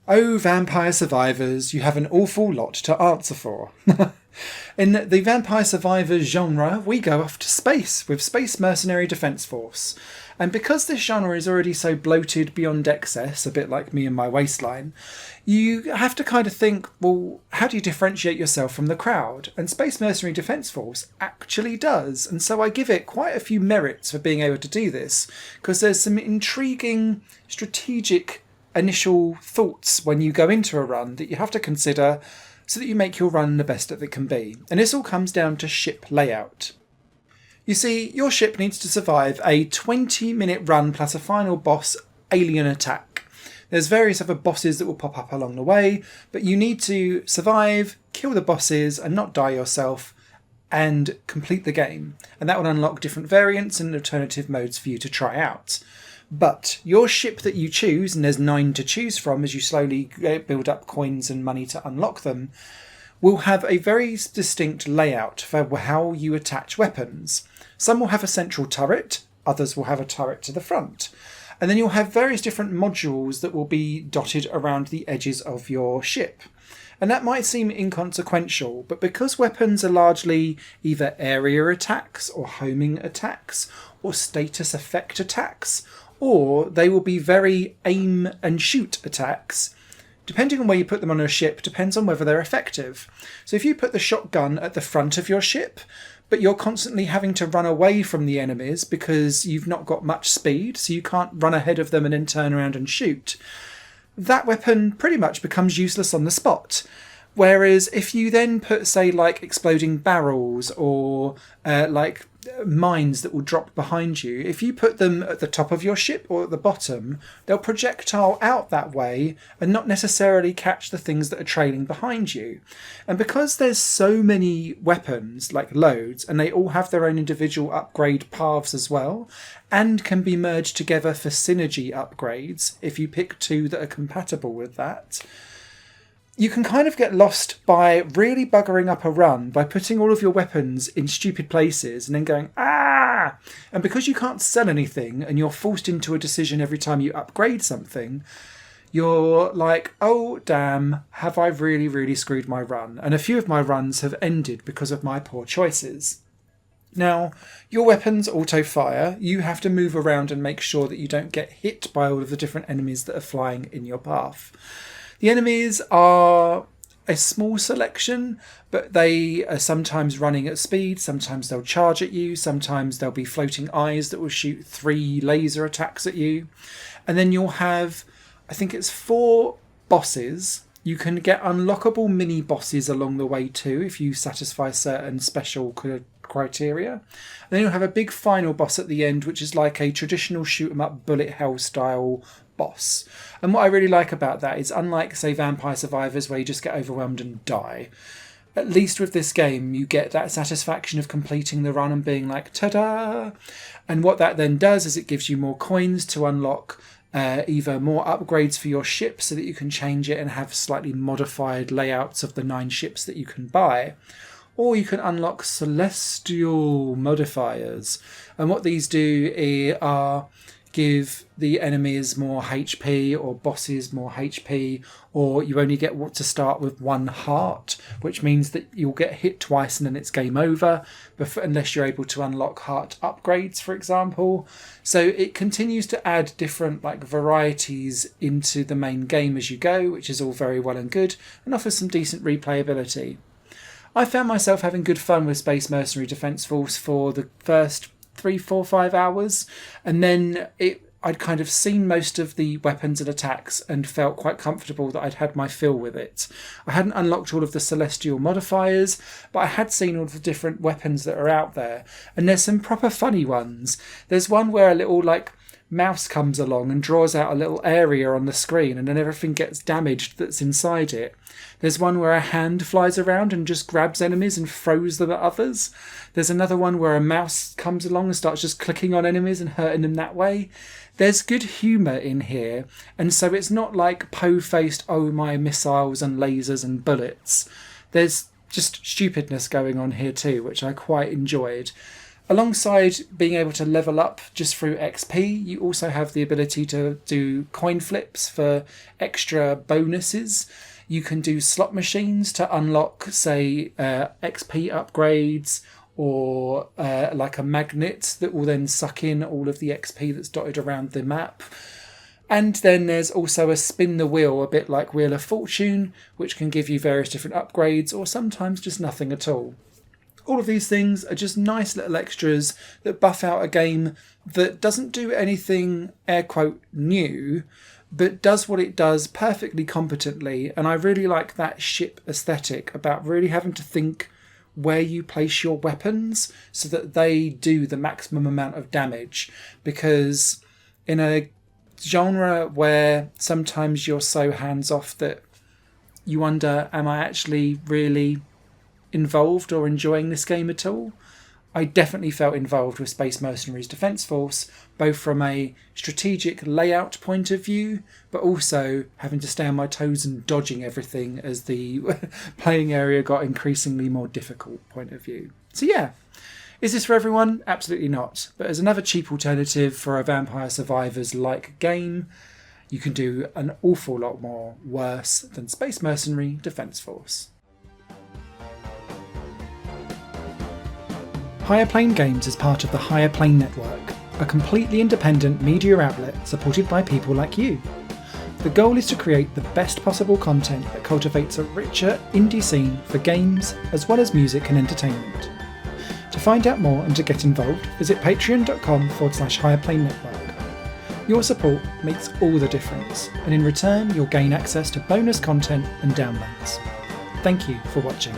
Oh, Vampire Survivors, you have an awful lot to answer for. In the Vampire Survivors genre, we go off to space with Space Mercenary Defence Force. And because this genre is already so bloated beyond excess, a bit like me and my waistline, you have to kind of think, well, how do you differentiate yourself from the crowd? And Space Mercenary Defence Force actually does. And so I give it quite a few merits for being able to do this, because there's some intriguing strategic initial thoughts when you go into a run that you have to consider so that you make your run the best that it can be. And this all comes down to ship layout. You see, your ship needs to survive a 20-minute run plus a final boss alien attack. There's various other bosses that will pop up along the way, but you need to survive, kill the bosses and not die yourself, and complete the game. And that will unlock different variants and alternative modes for you to try out. But your ship that you choose, and there's 9 to choose from as you slowly build up coins and money to unlock them, will have a very distinct layout for how you attach weapons. Some will have a central turret, others will have a turret to the front. And then you'll have various different modules that will be dotted around the edges of your ship. And that might seem inconsequential, but because weapons are largely either area attacks or homing attacks or status effect attacks, or they will be very aim and shoot attacks, depending on where you put them on a ship depends on whether they're effective. So if you put the shotgun at the front of your ship, but you're constantly having to run away from the enemies because you've not got much speed, so you can't run ahead of them and then turn around and shoot, that weapon pretty much becomes useless on the spot. Whereas if you then put, say, like exploding barrels or like mines that will drop behind you, if you put them at the top of your ship or at the bottom, they'll projectile out that way and not necessarily catch the things that are trailing behind you. And because there's so many weapons, like loads, and they all have their own individual upgrade paths as well, and can be merged together for synergy upgrades if you pick 2 that are compatible with that, you can kind of get lost by really buggering up a run by putting all of your weapons in stupid places and then going, ah! And because you can't sell anything and you're forced into a decision every time you upgrade something, you're like, oh, damn, have I really, really screwed my run? And a few of my runs have ended because of my poor choices. Now, your weapons auto-fire. You have to move around and make sure that you don't get hit by all of the different enemies that are flying in your path. The enemies are a small selection, but they are sometimes running at speed, sometimes they'll charge at you, sometimes there'll be floating eyes that will shoot 3 laser attacks at you. And then you'll have, I think it's 4 bosses. You can get unlockable mini bosses along the way too if you satisfy certain special criteria. And then you'll have a big final boss at the end, which is like a traditional shoot 'em up bullet hell style boss. And what I really like about that is, unlike, say, Vampire Survivors where you just get overwhelmed and die, at least with this game you get that satisfaction of completing the run and being like, ta-da! And what that then does is it gives you more coins to unlock either more upgrades for your ship so that you can change it and have slightly modified layouts of the 9 ships that you can buy, or you can unlock celestial modifiers. And what these do are give the enemies more HP or bosses more HP, or you only get to start with 1 heart, which means that you'll get hit twice and then it's game over, unless you're able to unlock heart upgrades, for example. So it continues to add different varieties into the main game as you go, which is all very well and good, and offers some decent replayability. I found myself having good fun with Space Mercenary Defence Force for the first 3, 4, 5 hours, and then I'd kind of seen most of the weapons and attacks and felt quite comfortable that I'd had my fill with it. I hadn't unlocked all of the celestial modifiers, but I had seen all of the different weapons that are out there, and there's some proper funny ones. There's one where a little mouse comes along and draws out a little area on the screen, and then everything gets damaged that's inside it. There's one where a hand flies around and just grabs enemies and throws them at others. There's another one where a mouse comes along and starts just clicking on enemies and hurting them that way. There's good humour in here, and so it's not like po-faced, oh my missiles and lasers and bullets. There's just stupidness going on here too, which I quite enjoyed. Alongside being able to level up just through XP, you also have the ability to do coin flips for extra bonuses. You can do slot machines to unlock, say, XP upgrades, or like a magnet that will then suck in all of the XP that's dotted around the map. And then there's also a spin the wheel, a bit like Wheel of Fortune, which can give you various different upgrades, or sometimes just nothing at all. All of these things are just nice little extras that buff out a game that doesn't do anything, air quote, new, but does what it does perfectly competently. And I really like that ship aesthetic about really having to think where you place your weapons so that they do the maximum amount of damage. Because in a genre where sometimes you're so hands-off that you wonder, am I actually really involved or enjoying this game at all? I definitely felt involved with Space Mercenaries Defence Force, both from a strategic layout point of view, but also having to stay on my toes and dodging everything as the playing area got increasingly more difficult point of view. So yeah, is this for everyone? Absolutely not. But as another cheap alternative for a Vampire Survivors-like game, you can do an awful lot more worse than Space Mercenary Defence Force. Higher Plane Games is part of the Higher Plane Network, a completely independent media outlet supported by people like you. The goal is to create the best possible content that cultivates a richer indie scene for games as well as music and entertainment. To find out more and to get involved, visit patreon.com/Higher Plane Network. Your support makes all the difference, and in return you'll gain access to bonus content and downloads. Thank you for watching.